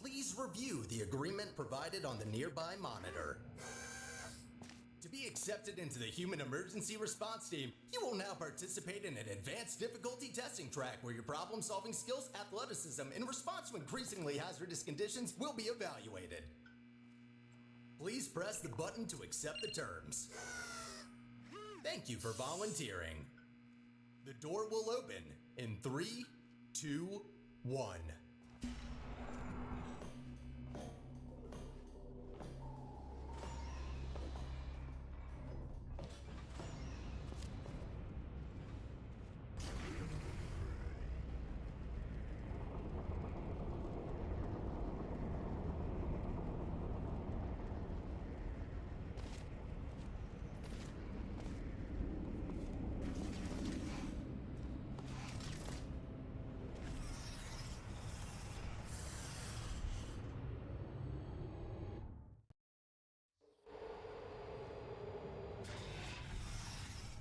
Please review the agreement provided on the nearby monitor. To be accepted into the Human Emergency Response Team, you will now participate in an advanced difficulty testing track where your problem-solving skills, athleticism, and response to increasingly hazardous conditions will be evaluated. Please press the button to accept the terms. Thank you for volunteering. The door will open in 3, 2, 1.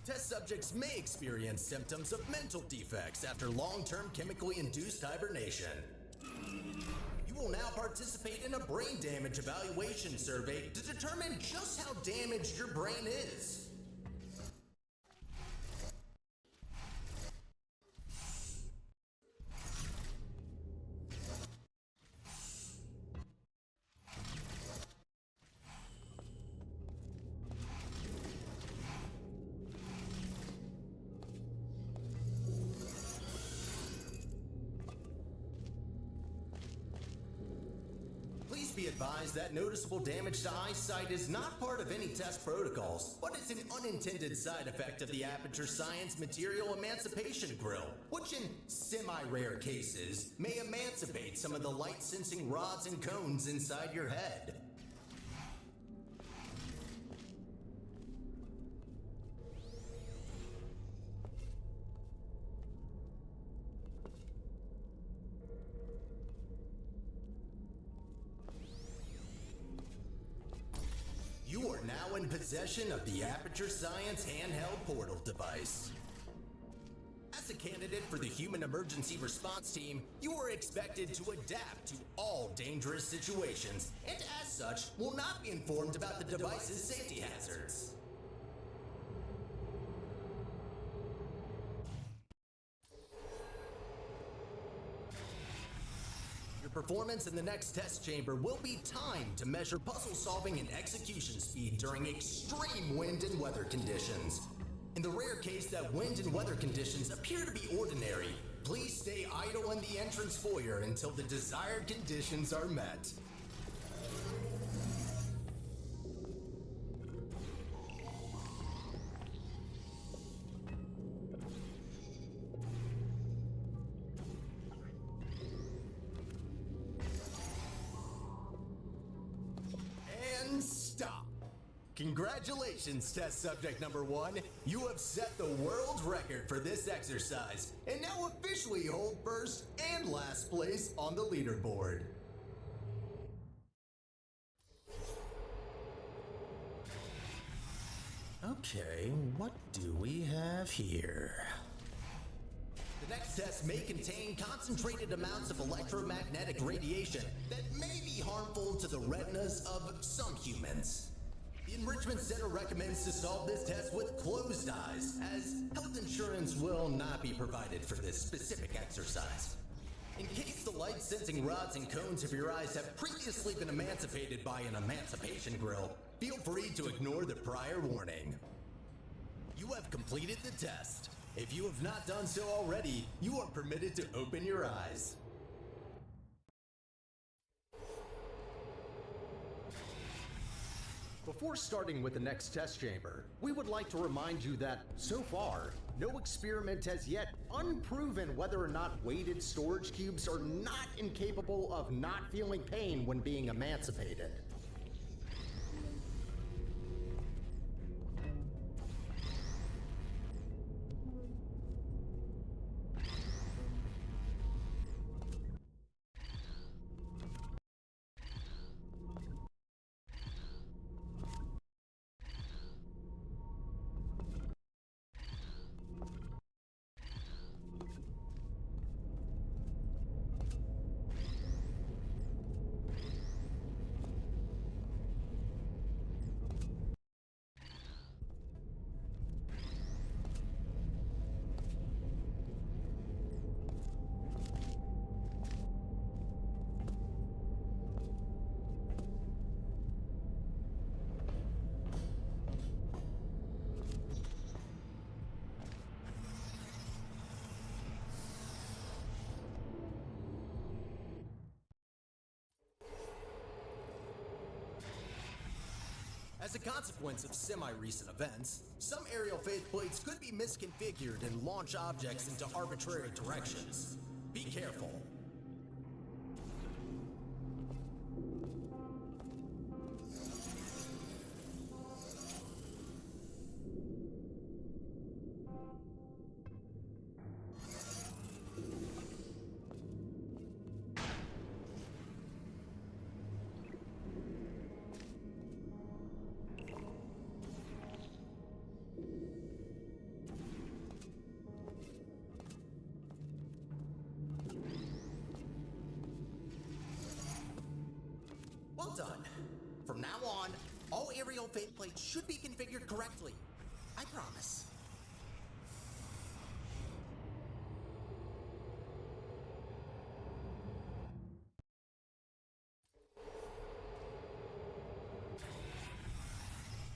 Test subjects may experience symptoms of mental defects after long-term chemically induced hibernation. You will now participate in a brain damage evaluation survey to determine just how damaged your brain is. Be advised that noticeable damage to eyesight is not part of any test protocols, but it's an unintended side effect of the Aperture Science Material Emancipation Grill, which in semi-rare cases may emancipate some of the light-sensing rods and cones inside your head. You are now in possession of the Aperture Science handheld portal device. As a candidate for the Human Emergency Response Team, you are expected to adapt to all dangerous situations, and as such, will not be informed about the device's safety hazards. Performance in the next test chamber will be timed to measure puzzle solving and execution speed during extreme wind and weather conditions. In the rare case that wind and weather conditions appear to be ordinary, please stay idle in the entrance foyer until the desired conditions are met. Stop. Congratulations, test subject number 1. You have set the world record for this exercise and now officially hold first and last place on the leaderboard. Okay, what do we have here? The next test may contain concentrated amounts of electromagnetic radiation that may be harmful to the retinas of some humans. The Enrichment Center recommends to solve this test with closed eyes, as health insurance will not be provided for this specific exercise. In case the light-sensing rods and cones of your eyes have previously been emancipated by an emancipation grill, feel free to ignore the prior warning. You have completed the test. If you have not done so already, you are permitted to open your eyes. Before starting with the next test chamber, we would like to remind you that, so far, no experiment has yet unproven whether or not weighted storage cubes are not incapable of not feeling pain when being emancipated. As a consequence of semi-recent events, some aerial faceplates could be misconfigured and launch objects into arbitrary directions. Be careful. Well done. From now on, all aerial faceplates should be configured correctly. I promise.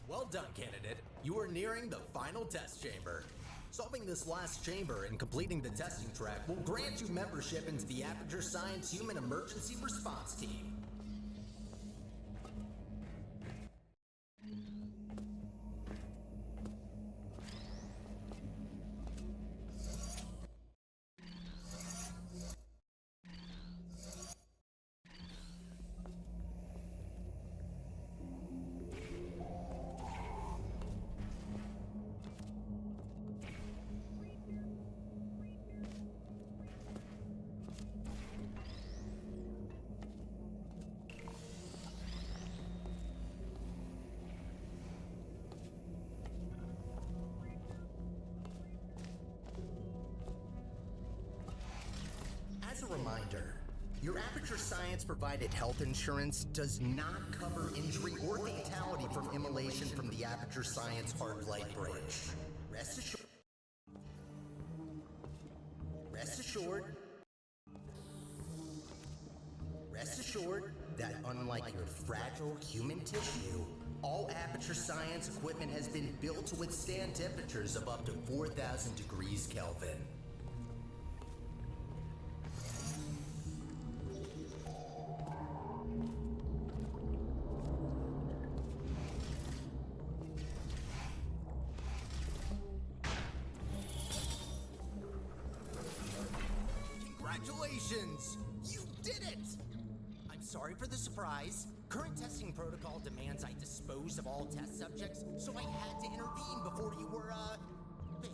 Well done, candidate. You are nearing the final test chamber. Solving this last chamber and completing the testing track will grant you membership into the Aperture Science Human Emergency Response Team. As a reminder, your Aperture Science provided health insurance does not cover injury or fatality from immolation from the Aperture Science hard light bridge. Rest assured. Rest assured that unlike your fragile human tissue, all Aperture Science equipment has been built to withstand temperatures of up to 4,000 degrees Kelvin. Congratulations! You did it! I'm sorry for the surprise. Current testing protocol demands I dispose of all test subjects, so I had to intervene before you were, baked.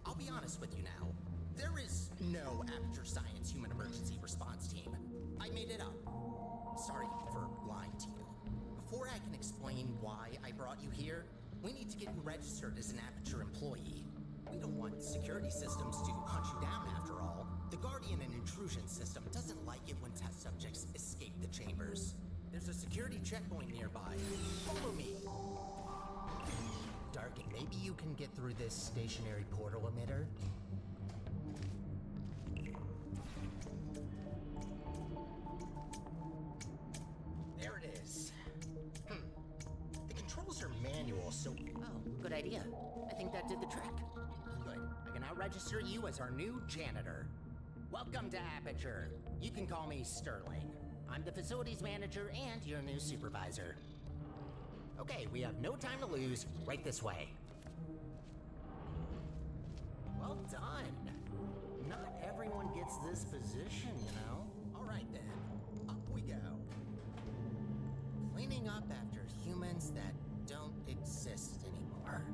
I'll be honest with you now. There is no Aperture Science Human Emergency Response Team. I made it up. Sorry for lying to you. Before I can explain why I brought you here, we need to get you registered as an Aperture employee. We don't want security systems to hunt you down after all. The Guardian and Intrusion system doesn't like it when test subjects escape the chambers. There's a security checkpoint nearby. Follow me. Darken, maybe you can get through this stationary portal emitter? There it is. The controls are manual, so... Oh, good idea. I think that did the trick. Good. I can now register you as our new janitor. Welcome to Aperture. You can call me Sterling. I'm the facilities manager and your new supervisor. Okay, we have no time to lose. Right this way. Well done. Not everyone gets this position, you know. All right then, up we go. Cleaning up after humans that don't exist anymore.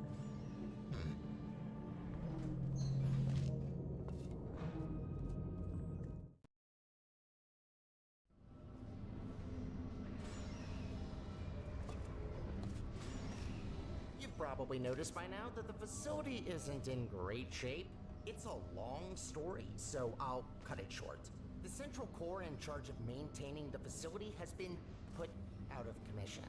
You've probably noticed by now that the facility isn't in great shape. It's a long story, so I'll cut it short. The central core in charge of maintaining the facility has been put out of commission.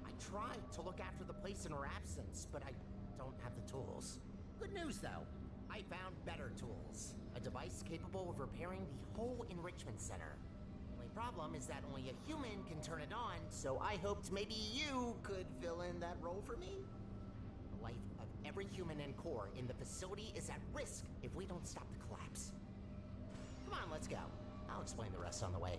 I tried to look after the place in her absence, but I don't have the tools. Good news though, I found better tools. A device capable of repairing the whole enrichment center. Only problem is that only a human can turn it on, so I hoped maybe you could fill in that role for me. The life of every human and core in the facility is at risk if we don't stop the collapse. Come on, let's go. I'll explain the rest on the way.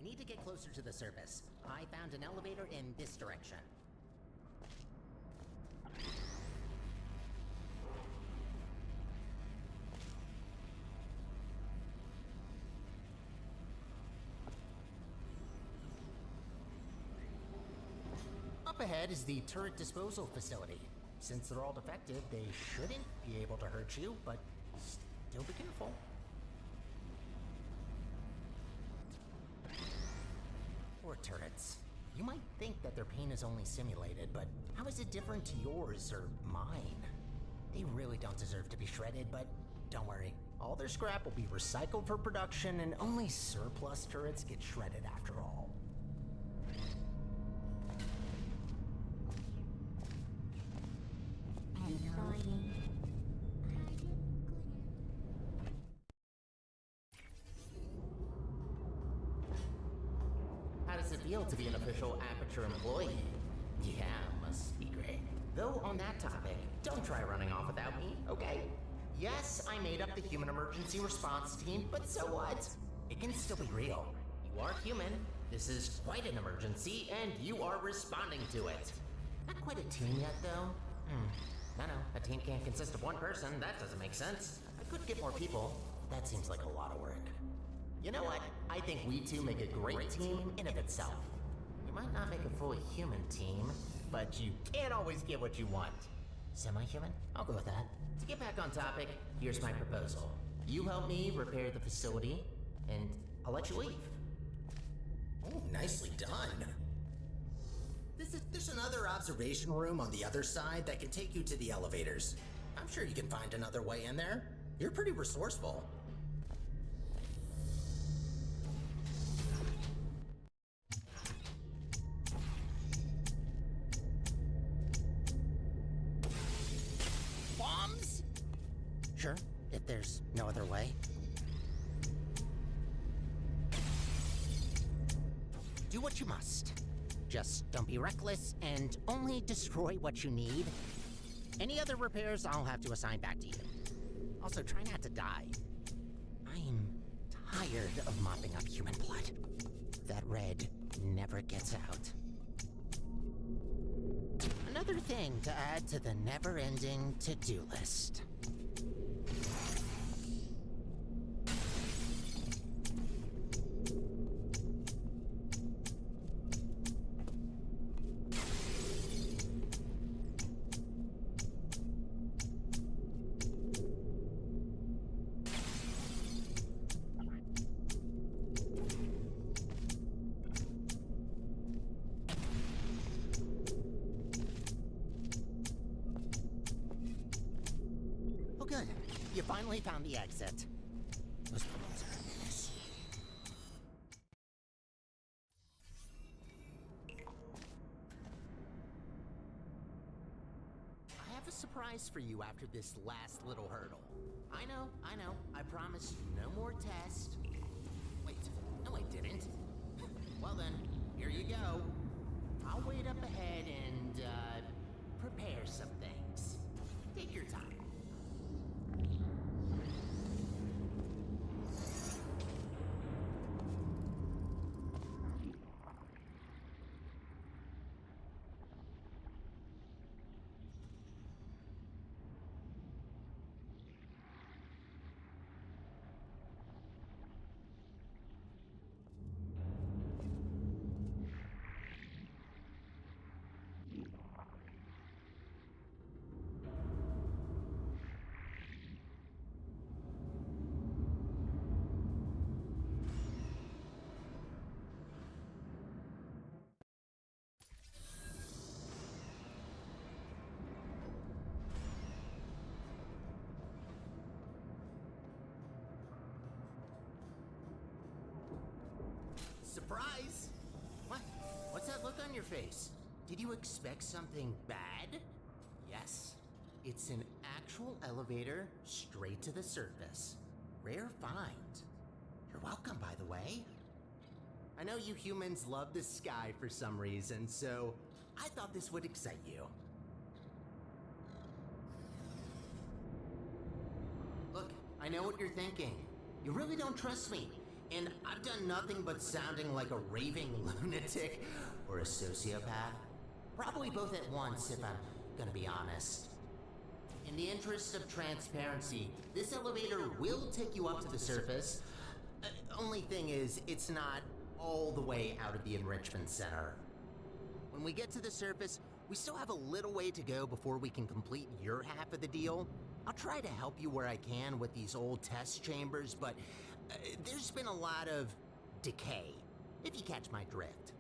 We need to get closer to the surface. I found an elevator in this direction. Up ahead is the turret disposal facility. Since they're all defective, they shouldn't be able to hurt you, but still be careful. Poor turrets. You might think that their pain is only simulated, but how is it different to yours or mine? They really don't deserve to be shredded, but don't worry. All their scrap will be recycled for production, and only surplus turrets get shredded after all. How does it feel to be an official Aperture employee? Yeah, must be great. Though on that topic, don't try running off without me, okay? Yes, I made up the human emergency response team, but so what? It can still be real. You are human. This is quite an emergency, and you are responding to it. Not quite a team yet, though. I know, a team can't consist of one person. That doesn't make sense. I could get more people. That seems like a lot of work. You know what? I think we two make a great team in of itself. You might not make a fully human team, but you can't always get what you want. Semi-human? I'll go with that. To get back on topic, here's my proposal. You help me repair the facility, and I'll let you leave. Oh, nicely done. There's another observation room on the other side that can take you to the elevators. I'm sure you can find another way in there. You're pretty resourceful. Bombs? Sure, if there's no other way. Do what you must. Just don't be reckless and only destroy what you need. Any other repairs I'll have to assign back to you. Also, try not to die. I'm tired of mopping up human blood. That red never gets out. Another thing to add to the never-ending to-do list. Good. You finally found the exit. Those problems are messy. I have a surprise for you after this last little hurdle. I know. I promised you no more tests. Wait, no I didn't. Well then, here you go. I'll wait up ahead and, prepare some things. Take your time. Surprise! What? What's that look on your face? Did you expect something bad? Yes. It's an actual elevator straight to the surface. Rare find. You're welcome, by the way. I know you humans love the sky for some reason, so I thought this would excite you. Look, I know what you're thinking. You really don't trust me. And I've done nothing but sounding like a raving lunatic or a sociopath. Probably both at once, if I'm gonna be honest. In the interest of transparency, this elevator will take you up to the surface. Only thing is, it's not all the way out of the enrichment center. When we get to the surface, we still have a little way to go before we can complete your half of the deal. I'll try to help you where I can with these old test chambers, but there's been a lot of decay, if you catch my drift.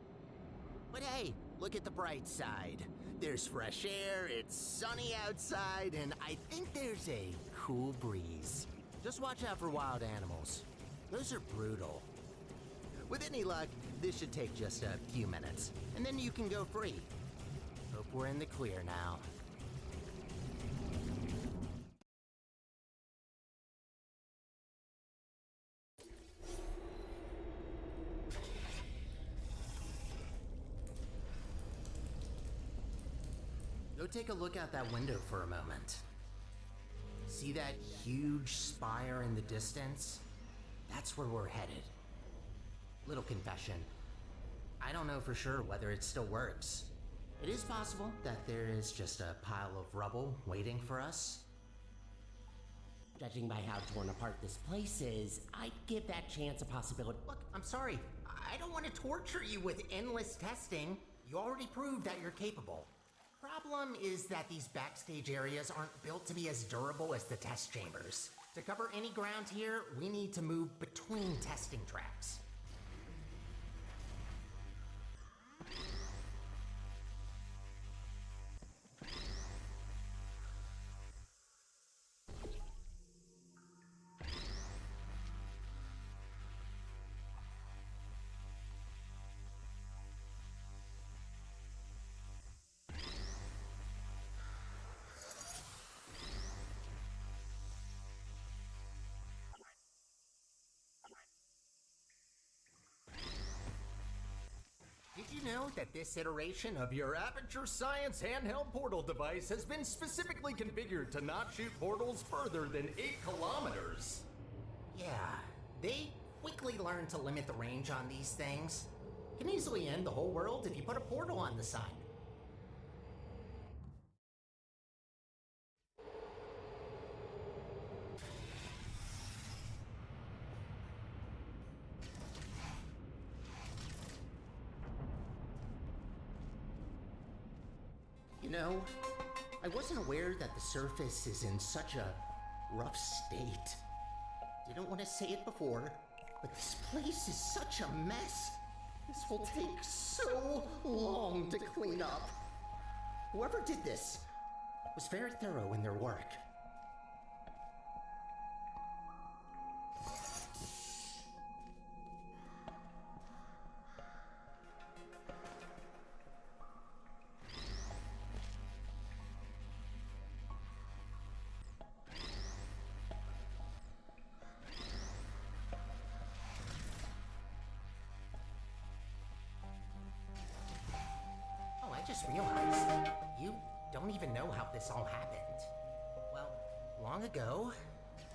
But hey, look at the bright side. There's fresh air, it's sunny outside, and I think there's a cool breeze. Just watch out for wild animals. Those are brutal. With any luck, this should take just a few minutes, and then you can go free. Hope we're in the clear now. Go take a look out that window for a moment. See that huge spire in the distance? That's where we're headed. Little confession. I don't know for sure whether it still works. It is possible that there is just a pile of rubble waiting for us. Judging by how torn apart this place is, I'd give that chance a possibility. Look, I'm sorry. I don't want to torture you with endless testing. You already proved that you're capable. Problem is that these backstage areas aren't built to be as durable as the test chambers. To cover any ground here, we need to move between testing tracks. Did you know that this iteration of your Aperture Science handheld portal device has been specifically configured to not shoot portals further than 8 kilometers? Yeah, they quickly learn to limit the range on these things. Can easily end the whole world if you put a portal on the side. You know, I wasn't aware that the surface is in such a rough state. Didn't want to say it before, but this place is such a mess. This will take so long to clean up. Whoever did this was very thorough in their work. I just realized you don't even know how this all happened. Well, long ago,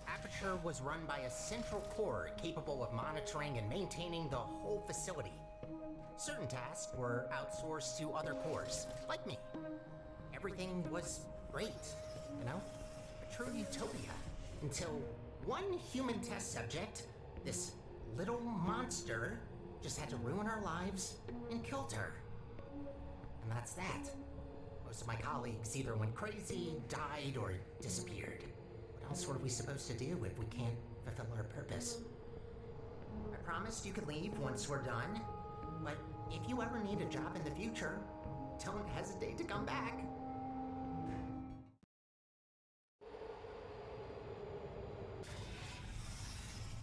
Aperture was run by a central core capable of monitoring and maintaining the whole facility. Certain tasks were outsourced to other cores, like me. Everything was great, you know? A true utopia. Until one human test subject, this little monster, just had to ruin our lives and killed her. And that's that. Most of my colleagues either went crazy, died, or disappeared. What else were we supposed to do if we can't fulfill our purpose? I promised you could leave once we're done, but if you ever need a job in the future, don't hesitate to come back.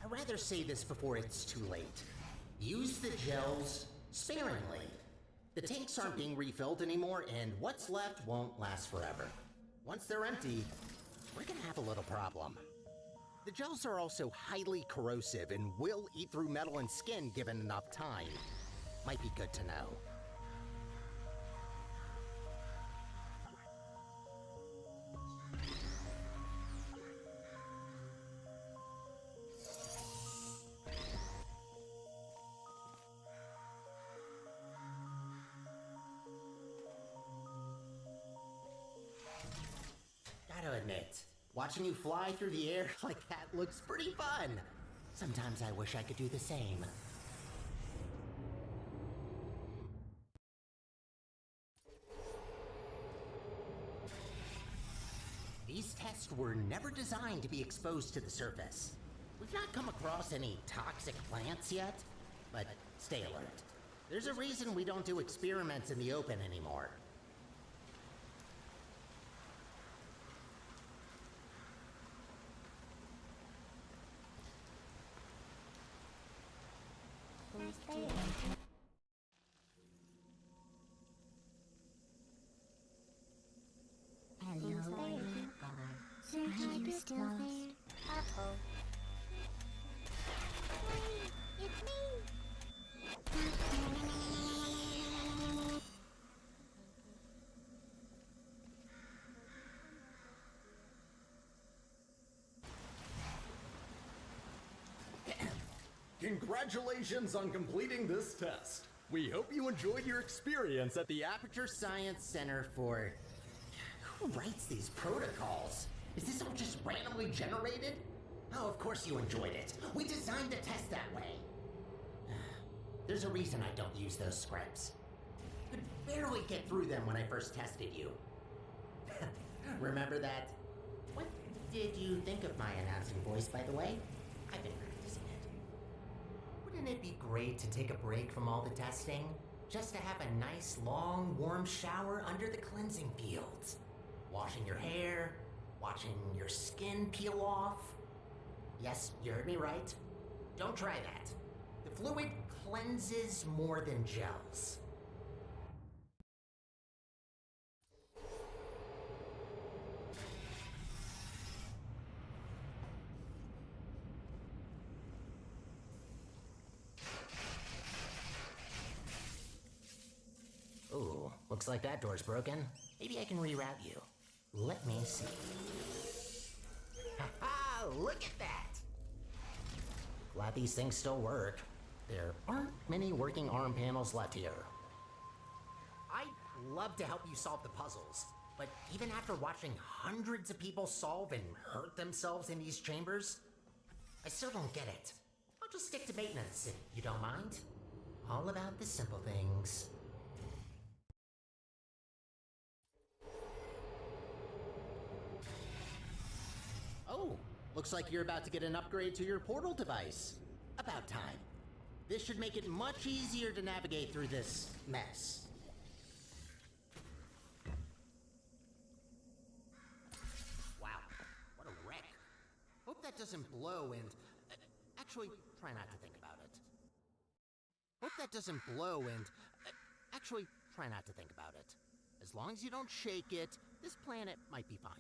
I'd rather say this before it's too late. Use the gels sparingly. The tanks aren't being refilled anymore, and what's left won't last forever. Once they're empty, we're gonna have a little problem. The gels are also highly corrosive and will eat through metal and skin given enough time. Might be good to know. admit, watching you fly through the air like that looks pretty fun. Sometimes I wish I could do the same. These tests were never designed to be exposed to the surface. We've not come across any toxic plants yet, but stay alert. There's a reason we don't do experiments in the open anymore. Hello, sir, are you still there? Uh-oh. Hey, it's me! Congratulations on completing this test. We hope you enjoyed your experience at the Aperture Science Center for... Who writes these protocols? Is this all just randomly generated? Oh, of course you enjoyed it. We designed the test that way. There's a reason I don't use those scripts. I could barely get through them when I first tested you. Remember that? What did you think of my announcing voice, by the way? I've been practicing it. Wouldn't it be great to take a break from all the testing? Just to have a nice, long, warm shower under the cleansing fields. Washing your hair, watching your skin peel off. Yes, you heard me right. Don't try that. The fluid cleanses more than gels. Ooh, looks like that door's broken. Maybe I can reroute you. Let me see. Ha-ha! Look at that! Glad these things still work. There aren't many working arm panels left here. I'd love to help you solve the puzzles, but even after watching hundreds of people solve and hurt themselves in these chambers, I still don't get it. I'll just stick to maintenance if you don't mind. All about the simple things. Oh, looks like you're about to get an upgrade to your portal device. About time. This should make it much easier to navigate through this mess. Wow, what a wreck. Hope that doesn't blow and... actually, try not to think about it. Hope that doesn't blow and... actually, try not to think about it. As long as you don't shake it, this planet might be fine.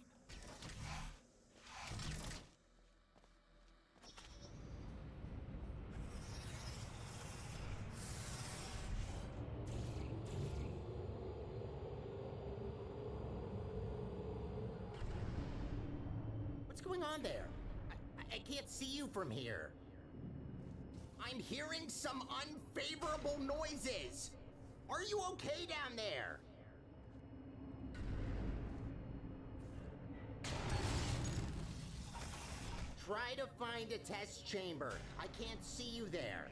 What's going on there? I can't see you from here. I'm hearing some unfavorable noises. Are you okay down there? Try to find a test chamber. I can't see you there.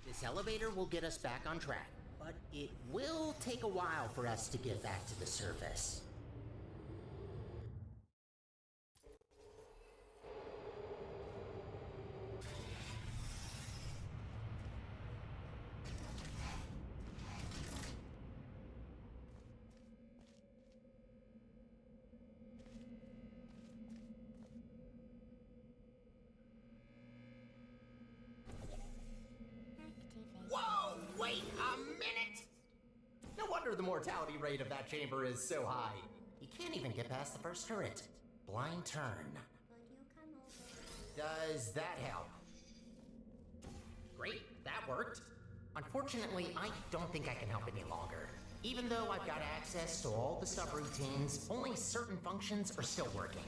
This elevator will get us back on track, but it will take a while for us to get back to the surface. wonder the mortality rate of that chamber is so high. You can't even get past the first turret. Blind turn. Does that help? Great, that worked. Unfortunately, I don't think I can help any longer. Even though I've got access to all the subroutines, only certain functions are still working.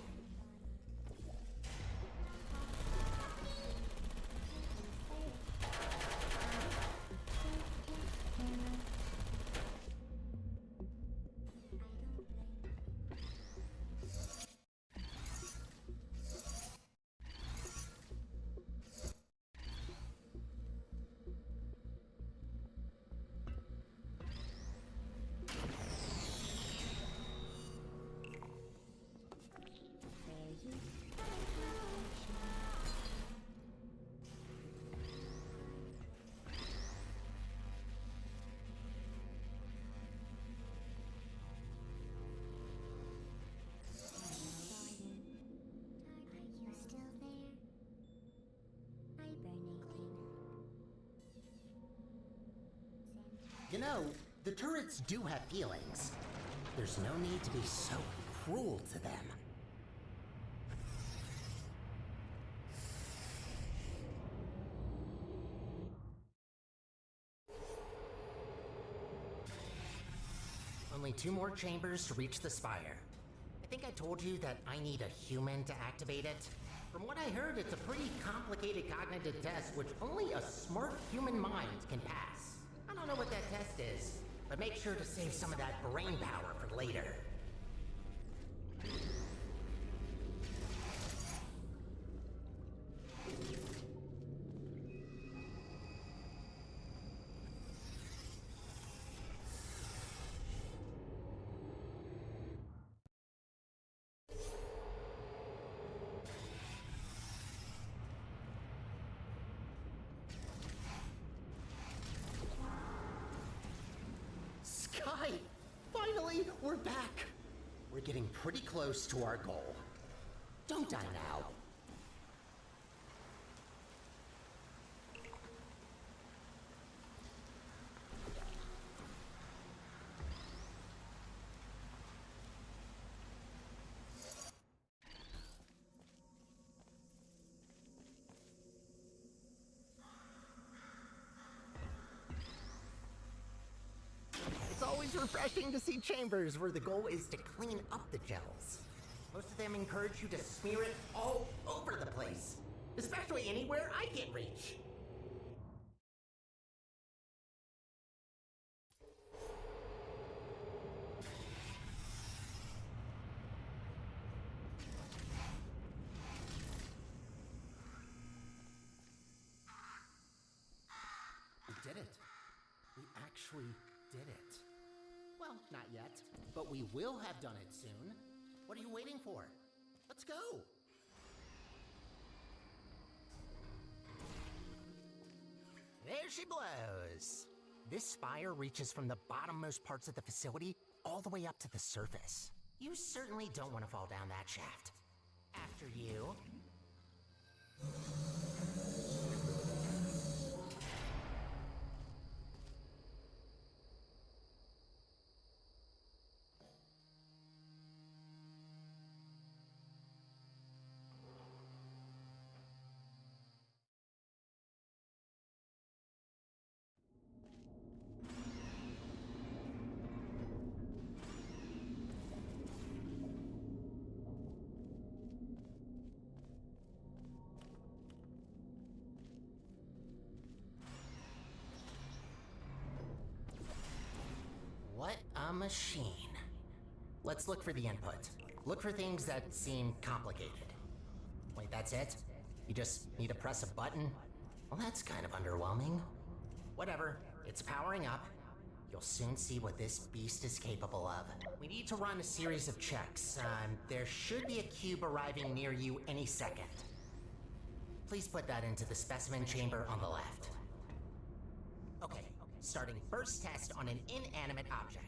You know, the turrets do have feelings. There's no need to be so cruel to them. Only 2 more chambers to reach the spire. I think I told you that I need a human to activate it. From what I heard, it's a pretty complicated cognitive test which only a smart human mind can pass. I don't know what that test is, but make sure to save some of that brain power for later. Finally, we're back! We're getting pretty close to our goal. Don't die now. It's always refreshing to see chambers where the goal is to clean up the gels. Most of them encourage you to smear it all over the place, especially anywhere I can't reach. We did it. We actually did it. Well, not yet, but we will have done it soon. What are you waiting for? Let's go! There she blows! This spire reaches from the bottommost parts of the facility all the way up to the surface. You certainly don't want to fall down that shaft. After you. What a machine. Let's look for the input. Look for things that seem complicated. Wait, that's it? You just need to press a button? Well, that's kind of underwhelming. Whatever, it's powering up. You'll soon see what this beast is capable of. We need to run a series of checks. There should be a cube arriving near you any second. Please put that into the specimen chamber on the left. Okay, starting first test on an inanimate object.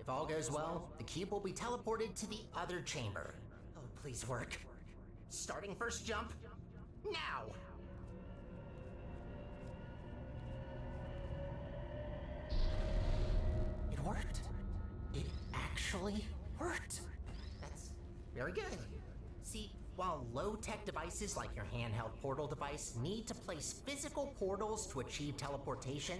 If all goes well, the cube will be teleported to the other chamber. Oh, please work. Starting first jump, now! It worked. actually worked. That's very good. See, while low-tech devices like your handheld portal device need to place physical portals to achieve teleportation,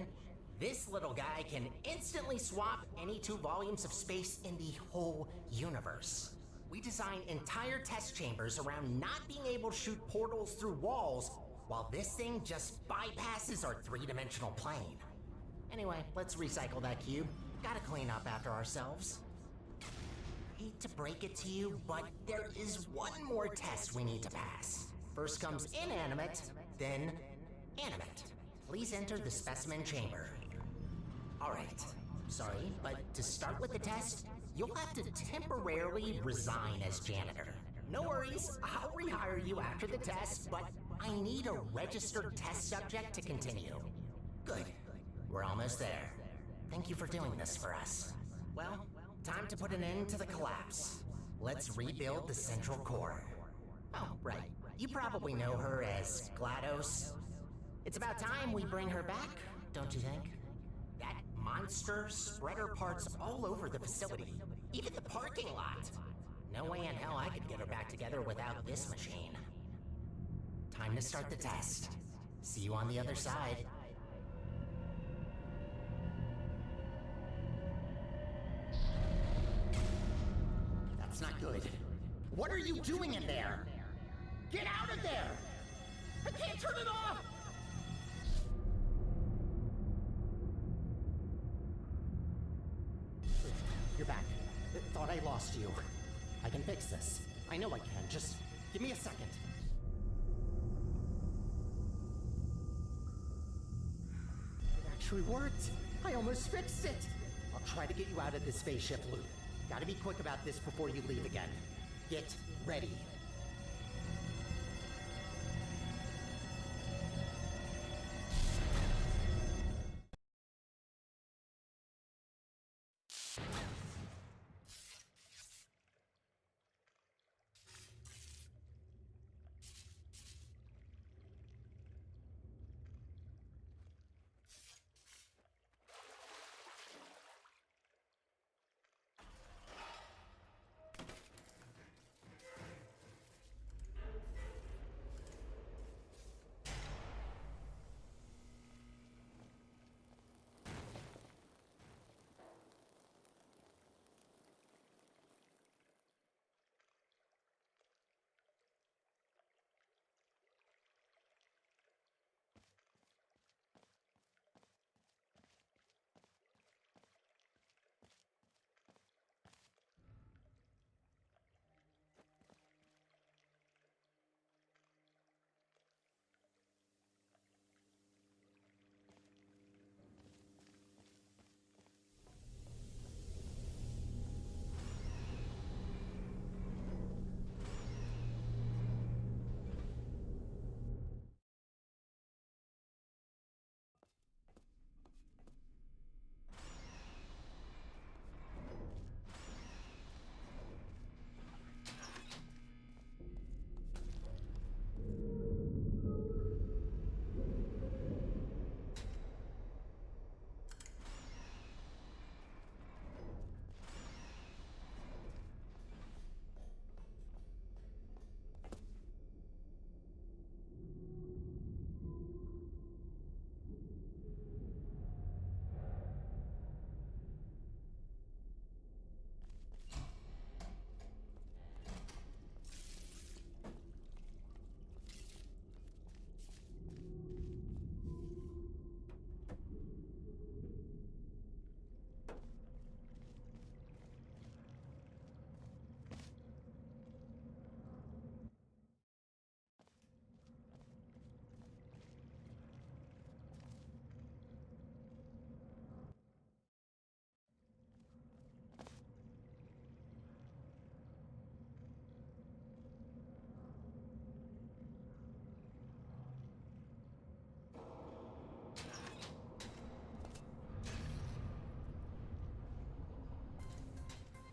this little guy can instantly swap any 2 volumes of space in the whole universe. We design entire test chambers around not being able to shoot portals through walls, while this thing just bypasses our 3-dimensional plane. Anyway, let's recycle that cube. Gotta clean up after ourselves. Hate to break it to you, but there is one more test we need to pass. First comes inanimate, then animate. Please enter the specimen chamber. Alright, sorry, but to start with the test, you'll have to temporarily resign as janitor. No worries, I'll rehire you after the test, but I need a registered test subject to continue. Good, we're almost there. Thank you for doing this for us. Well, time to put an end to the collapse. Let's rebuild the central core. Oh, right. You probably know her as GLaDOS. It's about time we bring her back, don't you think? That monster spread her parts all over the facility, even the parking lot. No way in hell I could get her back together without this machine. Time to start the test. See you on the other side. That's not good. What are you doing in there? Get out of there! I can't turn it off! You're back. Thought I lost you. I can fix this. I know I can. Just give me a second. It actually worked. I almost fixed it. I'll try to get you out of this spaceship loop. Gotta be quick about this before you leave again. Get ready.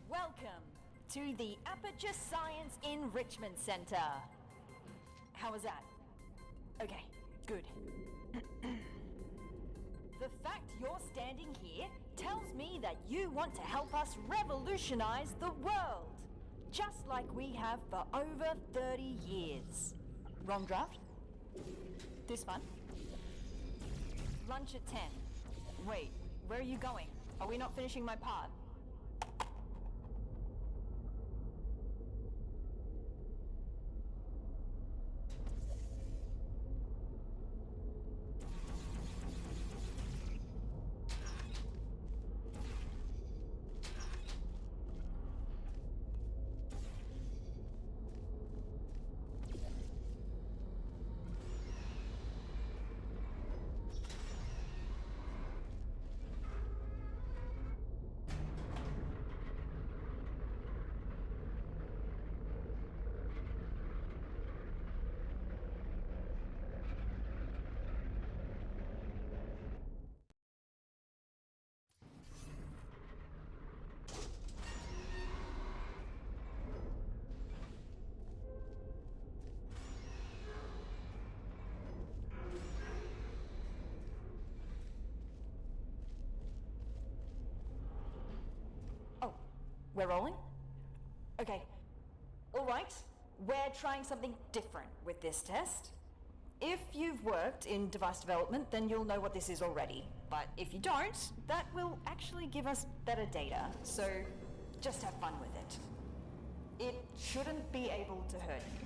Welcome to the Aperture Science Enrichment Center. How was that? Okay, good. The fact you're standing here tells me that you want to help us revolutionize the world, just like we have for over 30 years. Wrong draft? This one? Lunch at 10. Wait, where are you going? Are we not finishing my part? We're rolling? Okay. All right. We're trying something different with this test. If you've worked in device development, then you'll know what this is already. But if you don't, that will actually give us better data. So just have fun with it. It shouldn't be able to hurt you.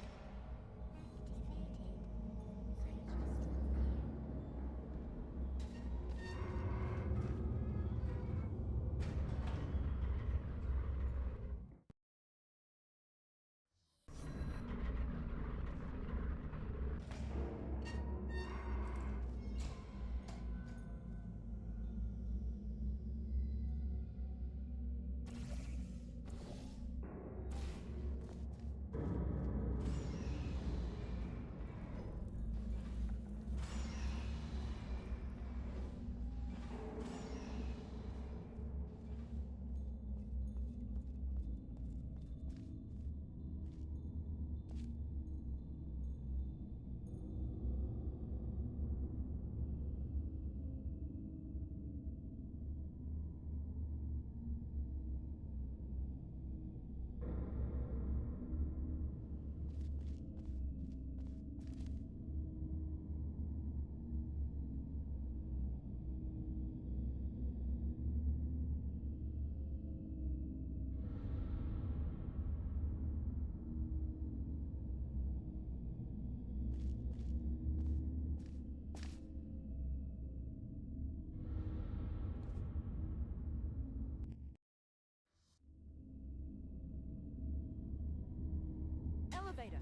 Elevator.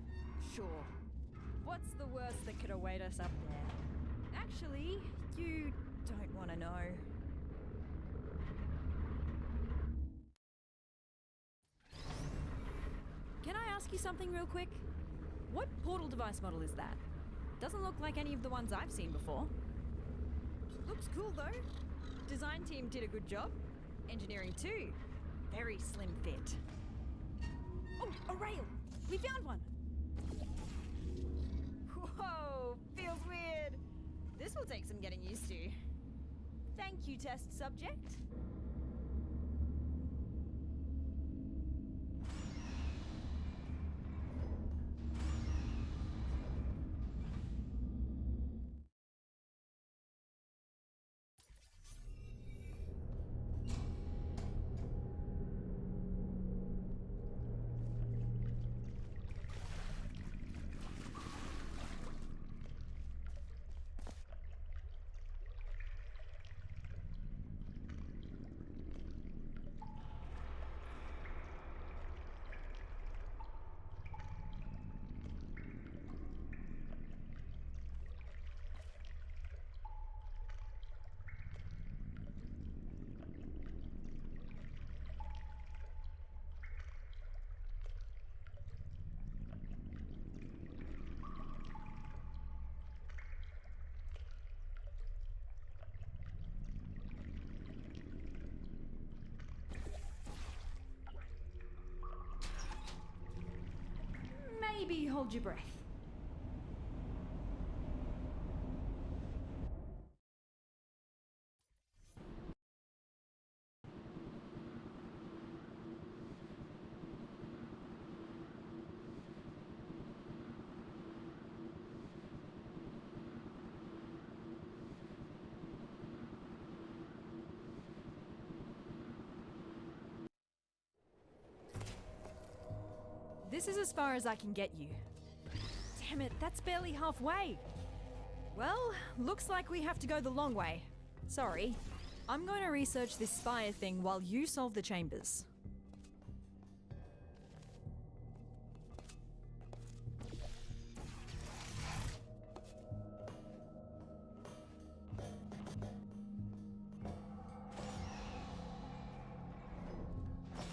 Sure. What's the worst that could await us up there? Actually, you don't want to know. Can I ask you something real quick? What portal device model is that? Doesn't look like any of the ones I've seen before. Looks cool though. Design team did a good job. Engineering too. Very slim fit. Oh, a rail! We found one! Whoa, feels weird. This will take some getting used to. Thank you, test subject. Maybe hold your breath. This is as far as I can get you. Damn it, that's barely halfway. Well, looks like we have to go the long way. Sorry. I'm going to research this spire thing while you solve the chambers.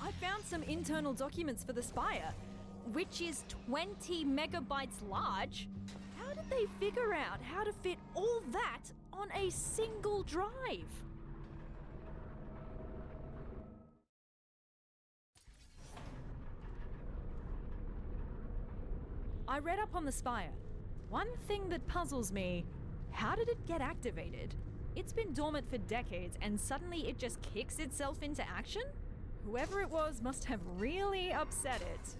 I found some internal documents for the spire, which is 20 megabytes large. How did they figure out how to fit all that on a single drive? I read up on the spire. One thing that puzzles me, how did it get activated? It's been dormant for decades and suddenly it just kicks itself into action? Whoever it was must have really upset it.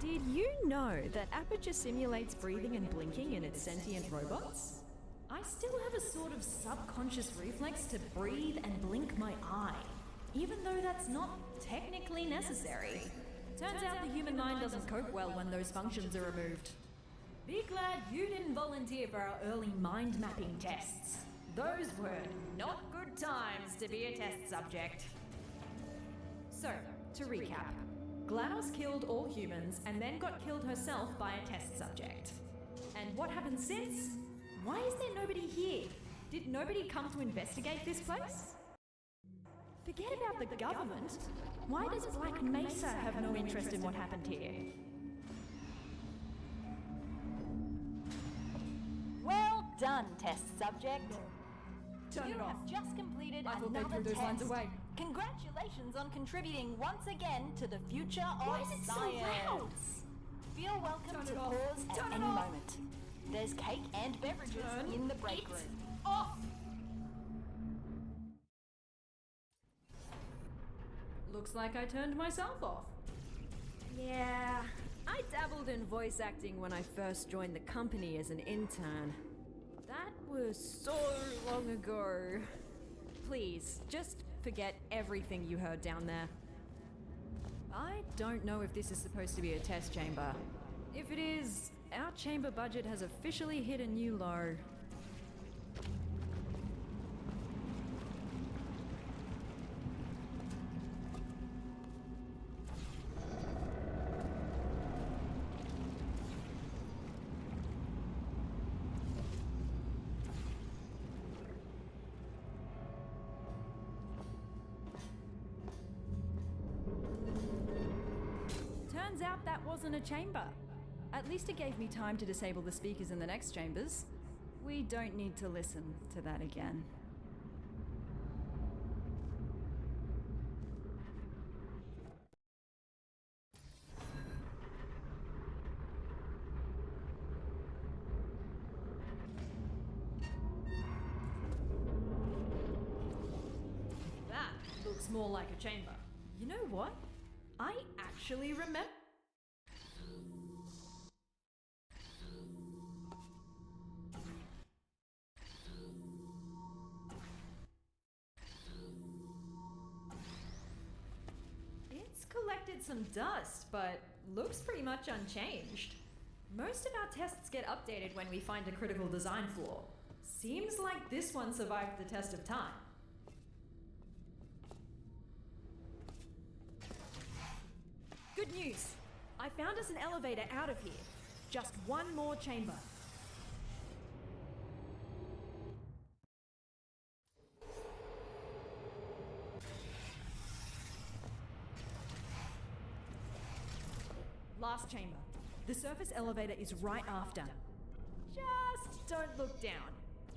Did you know that Aperture simulates breathing and blinking in its sentient robots? I still have a sort of subconscious reflex to breathe and blink my eye, even though that's not technically necessary. Turns out the human mind doesn't cope well when those functions are removed. Be glad you didn't volunteer for our early mind mapping tests. Those were not good times to be a test subject. So, to recap. GLaDOS killed all humans and then got killed herself by a test subject. And what happened since? Why is there nobody here? Did nobody come to investigate this place? Forget about the government. Why does Black Mesa have no interest in what happened here? Well done, test subject. Turn You it off. have just completed I thought they another threw those test. lines away. Congratulations on contributing once again to the future Why of is it so science. loud? Feel welcome Turn to it off. pause at Turn it any off. moment. There's cake and beverages Turn in the break it room. off! Looks like I turned myself off. Yeah, I dabbled in voice acting when I first joined the company as an intern. That was so long ago. Please, just forget everything you heard down there. I don't know if this is supposed to be a test chamber. If it is, our chamber budget has officially hit a new low. Turns out that wasn't a chamber. At least it gave me time to disable the speakers in the next chambers. We don't need to listen to that again. That looks more like a chamber. You know what? I actually remember. collected some dust, but looks pretty much unchanged. Most of our tests get updated when we find a critical design flaw. Seems like this one survived the test of time. Good news! I found us an elevator out of here. Just one more chamber. Last chamber. The surface elevator is right after. Just don't look down.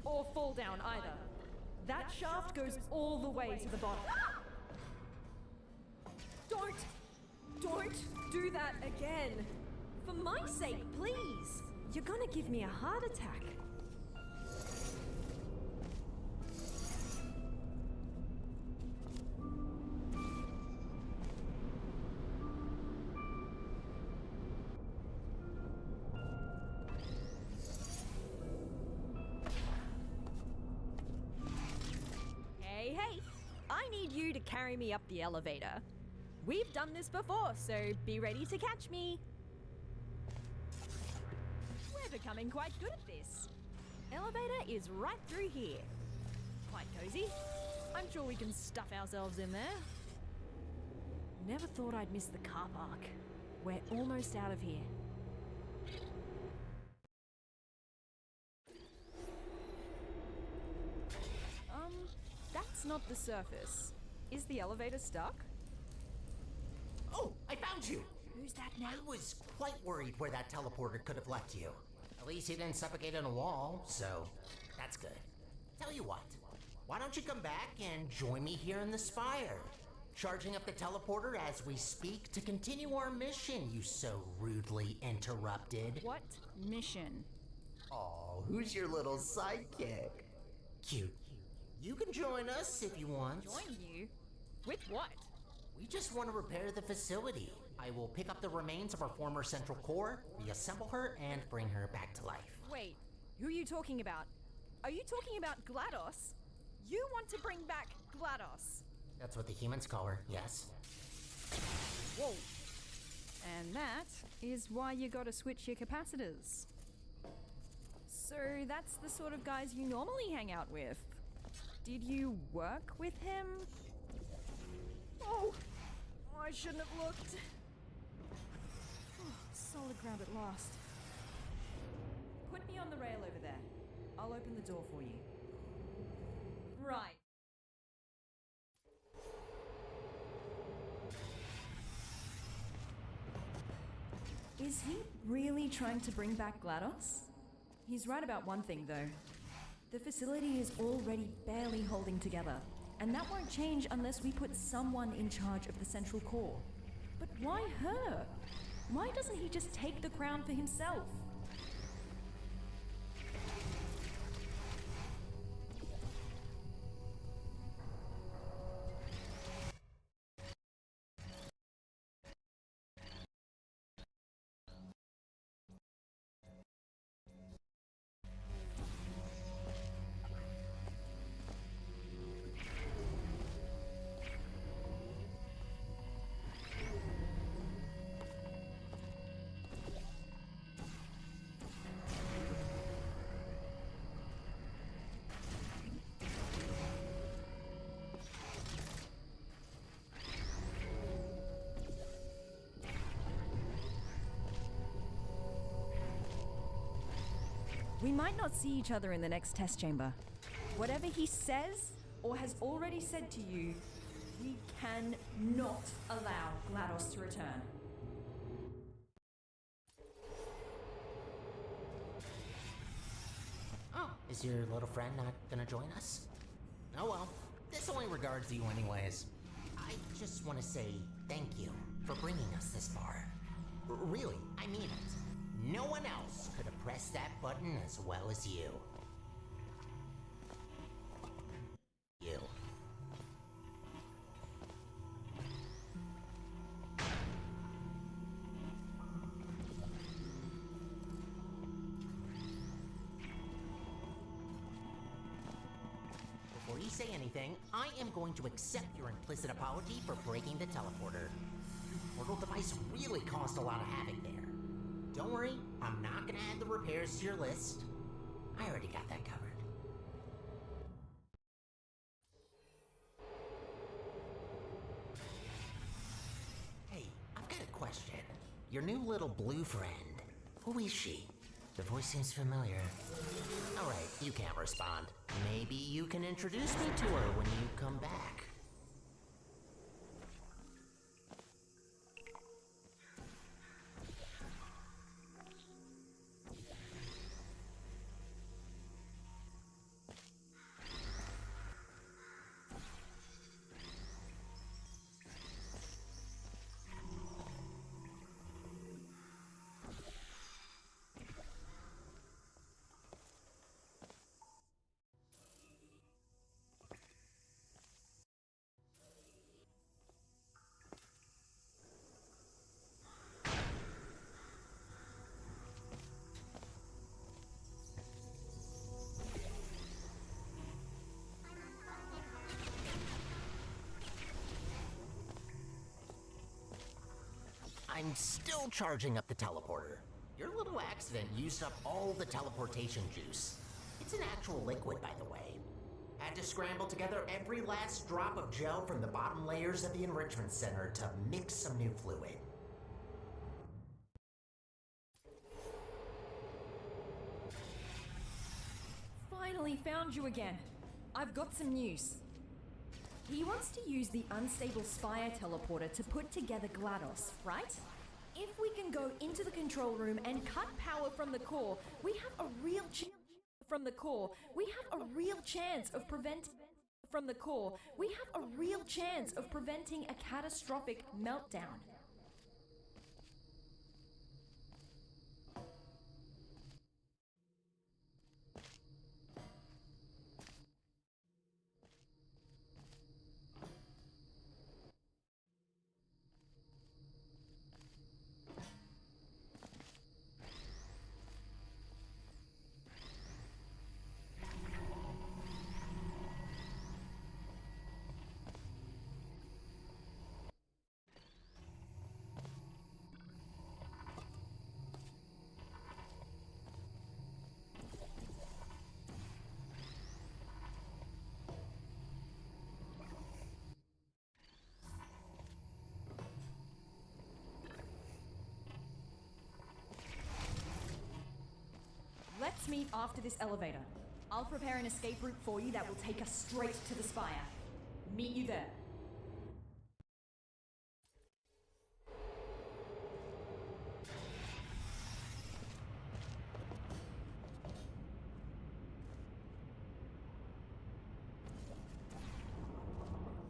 Or fall down either. That shaft goes all the way to the bottom. Don't do that again. For my sake, please. You're gonna give me a heart attack. Hey, I need you to carry me up the elevator. We've done this before, so be ready to catch me. We're becoming quite good at this. Elevator is right through here. Quite cozy. I'm sure we can stuff ourselves in there. Never thought I'd miss the car park. We're almost out of here. That's not the surface. Is the elevator stuck? Oh, I found you! Who's that now? I was quite worried where that teleporter could have left you. At least he didn't suffocate on a wall, so that's good. Tell you what, why don't you come back and join me here in the spire? Charging up the teleporter as we speak to continue our mission you so rudely interrupted. What mission? Oh, who's your little sidekick? Cute. You can join us if you want. Join you? With what? We just want to repair the facility. I will pick up the remains of our former central core, reassemble her, and bring her back to life. Wait, who are you talking about? Are you talking about GLaDOS? You want to bring back GLaDOS? That's what the humans call her, yes. Whoa. And that is why you gotta switch your capacitors. So that's the sort of guys you normally hang out with. Did you work with him? Oh, I shouldn't have looked. Solid ground at last. Put me on the rail over there. I'll open the door for you. Right. Is he really trying to bring back GLaDOS? He's right about one thing, though. The facility is already barely holding together, and that won't change unless we put someone in charge of the central core. But why her? Why doesn't he just take the crown for himself? We might not see each other in the next test chamber. Whatever he says, or has already said to you, we cannot allow GLaDOS to return. Oh, is your little friend not gonna join us? Oh well, this only regards you anyways. I just want to say thank you for bringing us this far. Really, I mean it. No one else could have pressed that button as well as you. You. Before you say anything, I am going to accept your implicit apology for breaking the teleporter. portal device really caused a lot of havoc there. Don't worry, I'm not gonna add the repairs to your list. I already got that covered. Hey, I've got a question. Your new little blue friend, who is she? The voice seems familiar. Alright, you can't respond. Maybe you can introduce me to her when you come back. I'm still charging up the teleporter. Your little accident used up all the teleportation juice. It's an actual liquid, by the way. Had to scramble together every last drop of gel from the bottom layers of the enrichment center to mix some new fluid. Finally found you again. I've got some news. He wants to use the unstable Spire teleporter to put together GLaDOS, right? If we can go into the control room and cut power from the core, we have a real chance of preventing a catastrophic meltdown. Let's meet after this elevator. I'll prepare an escape route for you that will take us straight to the Spire. Meet you there.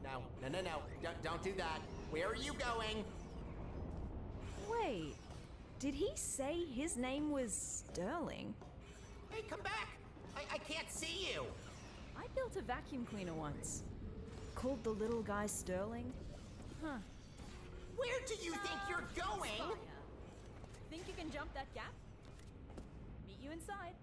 No. Don't do that. Where are you going? Wait, did he say his name was Sterling? Hey, come back! I can't see you! I built a vacuum cleaner once. Called the little guy Sterling. Huh. Where do you think you're going? Spire. Think you can jump that gap? Meet you inside.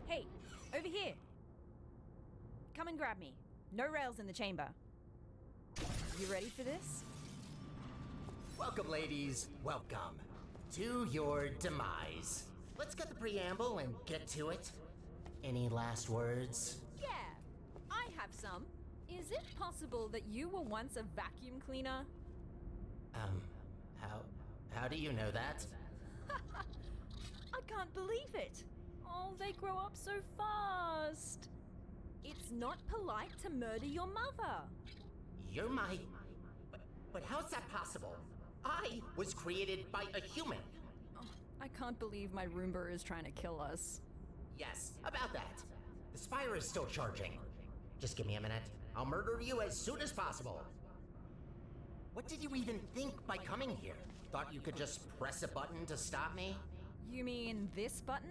Hey, over here. Come and grab me. No rails in the chamber. You ready for this? Welcome, ladies. Welcome to your demise. Let's get the preamble and get to it. Any last words? Yeah, I have some. Is it possible that you were once a vacuum cleaner? How do you know that? I can't believe it. Oh, they grow up so fast. It's not polite to murder your mother. You're my... But how's that possible? I was created by a human. I can't believe my Roomba is trying to kill us. Yes, about that. The Spire is still charging. Just give me a minute. I'll murder you as soon as possible. What did you even think by coming here? Thought you could just press a button to stop me? You mean this button?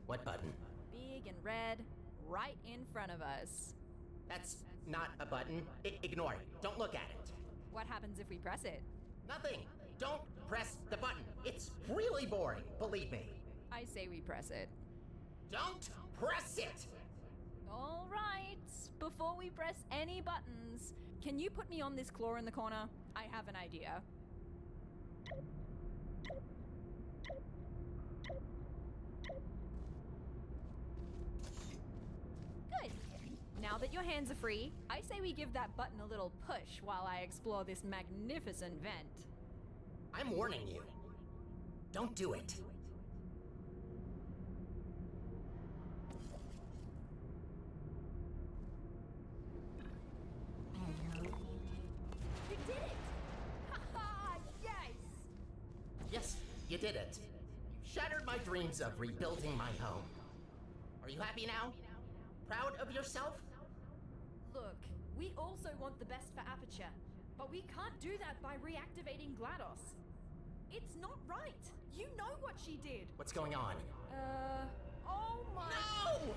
What button? Big and red, right in front of us. That's not a button. Ignore it. Don't look at it. What happens if we press it? Nothing. Don't press the button. It's really boring, believe me. I say we press it. Don't press it! All right. Before we press any buttons, can you put me on this claw in the corner? I have an idea. Good. Now that your hands are free, I say we give that button a little push while I explore this magnificent vent. I'm warning you. Don't do it. You did it! Ha-ha! Yes! Yes, you did it. You shattered my dreams of rebuilding my home. Are you happy now? Proud of yourself? Look, we also want the best for Aperture, but we can't do that by reactivating GLaDOS. It's not right. You know what she did. What's going on? Oh my... No!